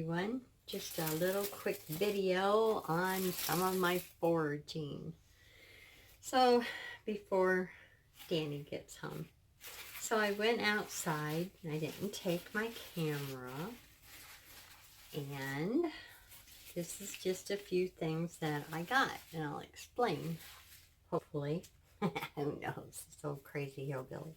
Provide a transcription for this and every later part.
everyone. Just a little quick video on some of my foraging. So before Danny gets home. So I went outside. I didn't take my camera. And this is just a few things that I got. And I'll explain, hopefully. Who knows? So crazy hillbilly.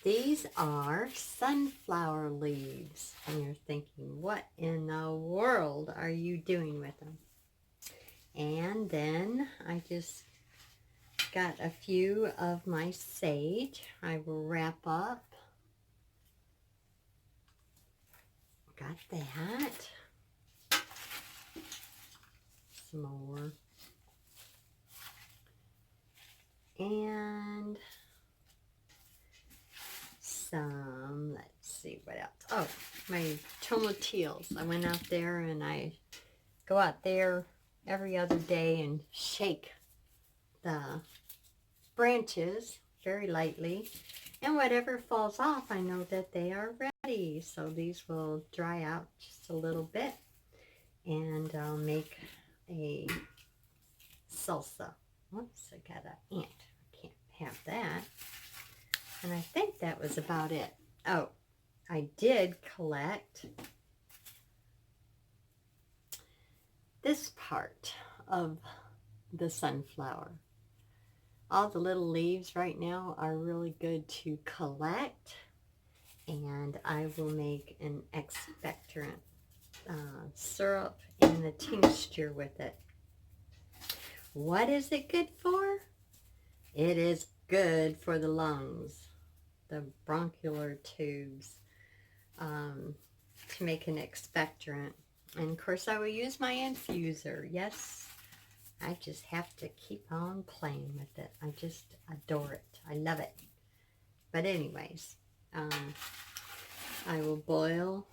These are sunflower leaves, and you're thinking, what in the world are you doing with them? And then I just got a few of my sage. I will wrap up. Got that. Some more. And some, let's see what else. Oh, my tomatillos. I went out there and I go out there every other day and shake the branches very lightly. And whatever falls off, I know that they are ready. So these will dry out just a little bit. And I'll make a salsa. Whoops, I got an ant. I can't have that. And I think that was about it. Oh, I did collect this part of the sunflower. All the little leaves right now are really good to collect. And I will make an expectorant syrup and a tincture with it. What is it good for? It is good for the lungs, the bronchial tubes, to make an expectorant. And of course I will use my infuser. Yes, I just have to keep on playing with it. I just adore it. I love it. But anyways, I will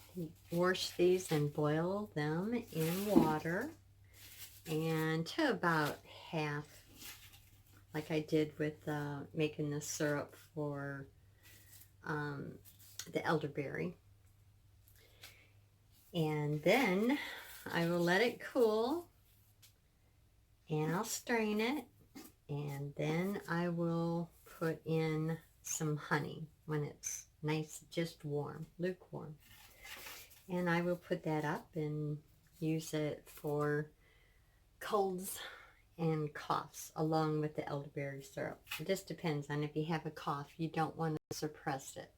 wash these and boil them in water, and to about half, like I did with making the syrup for the elderberry. And then I will let it cool, and I'll strain it, and then I will put in some honey when it's nice, just warm, lukewarm. And I will put that up and use it for colds and coughs along with the elderberry syrup. It just depends on if you have a cough, you don't want to suppress it.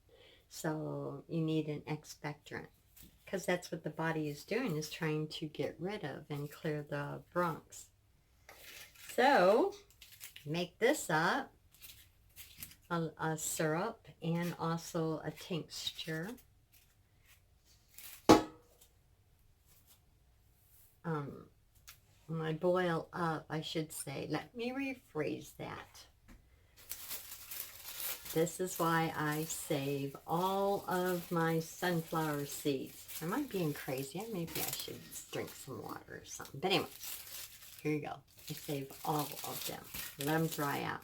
So you need an expectorant, because that's what the body is doing, is trying to get rid of and clear the bronchs. So make this up, a syrup and also a tincture. When I boil up, I should say, let me rephrase that. This is why I save all of my sunflower seeds. Am I being crazy? Maybe I should drink some water or something. But anyway, here you go. I save all of them. Let them dry out.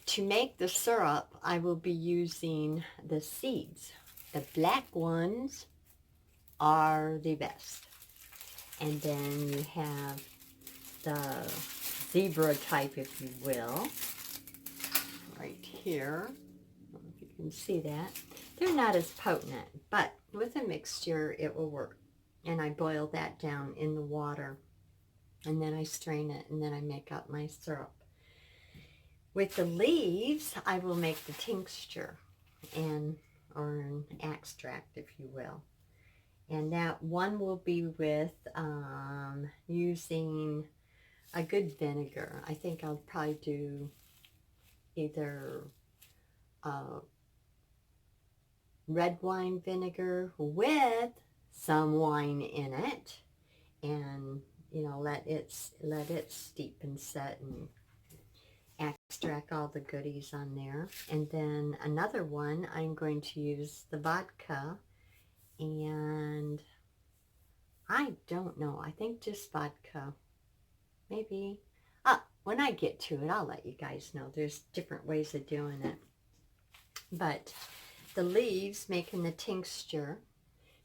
To make the syrup, I will be using the seeds. The black ones are the best. And then you have the zebra type, if you will, right here. I don't know if you can see that. They're not as potent, but with a mixture, it will work. And I boil that down in the water, and then I strain it, and then I make up my syrup. With the leaves, I will make the tincture, or an extract, if you will. And that one will be with using a good vinegar. I think I'll probably do either red wine vinegar with some wine in it, and let it steep and set and extract all the goodies on there. And then another one, I'm going to use the vodka, and I don't know, I think just vodka, maybe. When I get to it, I'll let you guys know. There's different ways of doing it. But the leaves, making the tincture,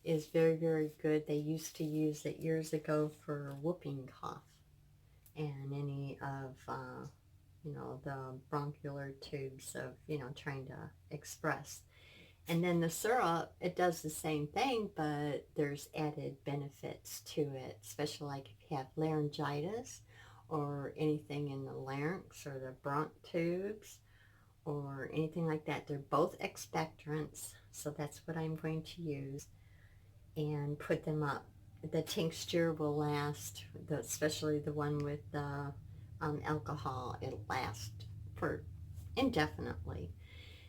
is very, very good. They used to use it years ago for whooping cough and any of, you know, the bronchial tubes of, you know, trying to express. And then the syrup, it does the same thing, but there's added benefits to it, especially like if you have laryngitis or anything in the larynx or the bronch tubes or anything like that. They're both expectorants, so that's what I'm going to use and put them up. The tincture will last, especially the one with the alcohol, it'll last for indefinitely.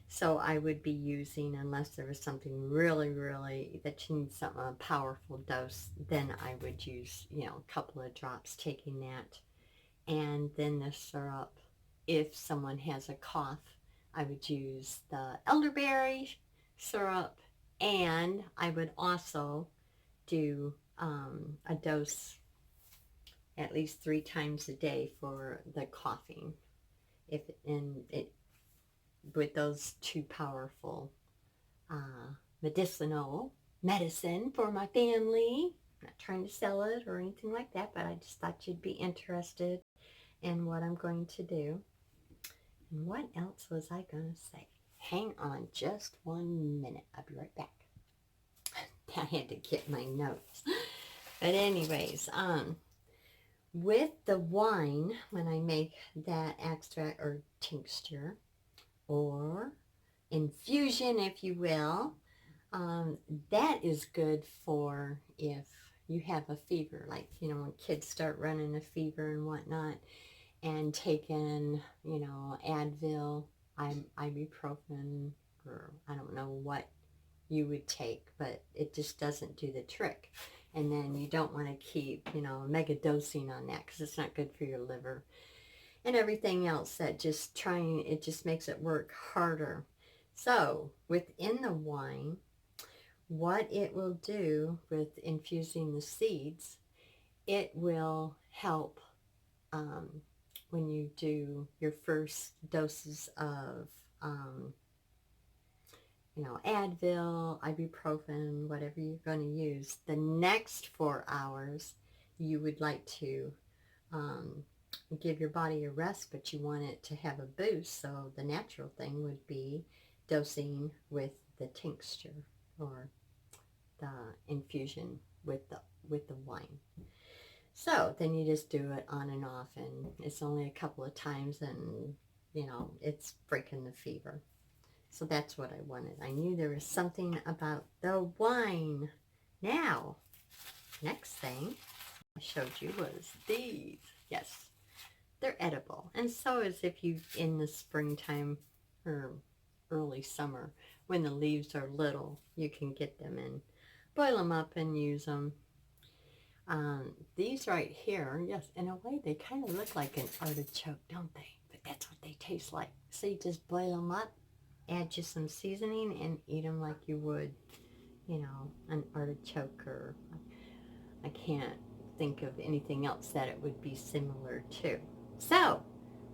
So I would be using, unless there was something really, really that you need something, a powerful dose, then I would use, you know, a couple of drops taking that. And then the syrup, if someone has a cough, I would use the elderberry syrup, and I would also do a dose at least 3 times a day for the coughing. If and it with those 2 powerful medicinal medicine for my family. I'm not trying to sell it or anything like that, but I just thought you'd be interested in what I'm going to do. And what else was I going to say? Hang on just 1 minute. I'll be right back. I had to get my notes. But anyways, with the wine, when I make that extract or tincture or infusion, if you will, that is good for if you have a fever, like, you know, when kids start running a fever and whatnot, and taking, you know, Advil, ibuprofen, or I don't know what you would take, but it just doesn't do the trick. And then you don't want to keep, you know, mega dosing on that because it's not good for your liver and everything else. That just it just makes it work harder. So within the wine, what it will do with infusing the seeds, it will help when you do your first doses of you know, Advil, ibuprofen, whatever you're going to use. The next 4 hours, you would like to give your body a rest, but you want it to have a boost. So the natural thing would be dosing with the tincture or the infusion with the wine. So then you just do it on and off, and it's only a couple of times, and you know, it's breaking the fever. So that's what I wanted. I knew there was something about the wine. Now, next thing I showed you was these. Yes, they're edible. And so is if you, in the springtime or early summer, when the leaves are little, you can get them and boil them up and use them. These right here, yes, in a way they kind of look like an artichoke, don't they? But that's what they taste like. So you just boil them up, add just some seasoning, and eat them like you would, you know, an artichoke, or I can't think of anything else that it would be similar to. So,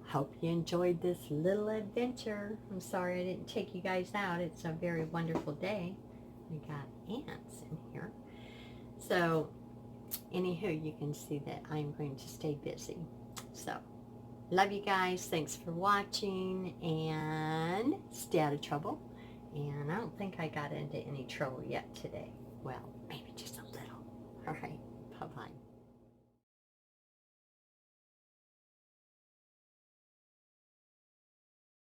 hope you enjoyed this little adventure. I'm sorry I didn't take you guys out. It's a very wonderful day. We got ants in here. So, anywho, you can see that I'm going to stay busy. So, love you guys. Thanks for watching, and stay out of trouble. And I don't think I got into any trouble yet today. Well, maybe just a little. All right. Bye-bye.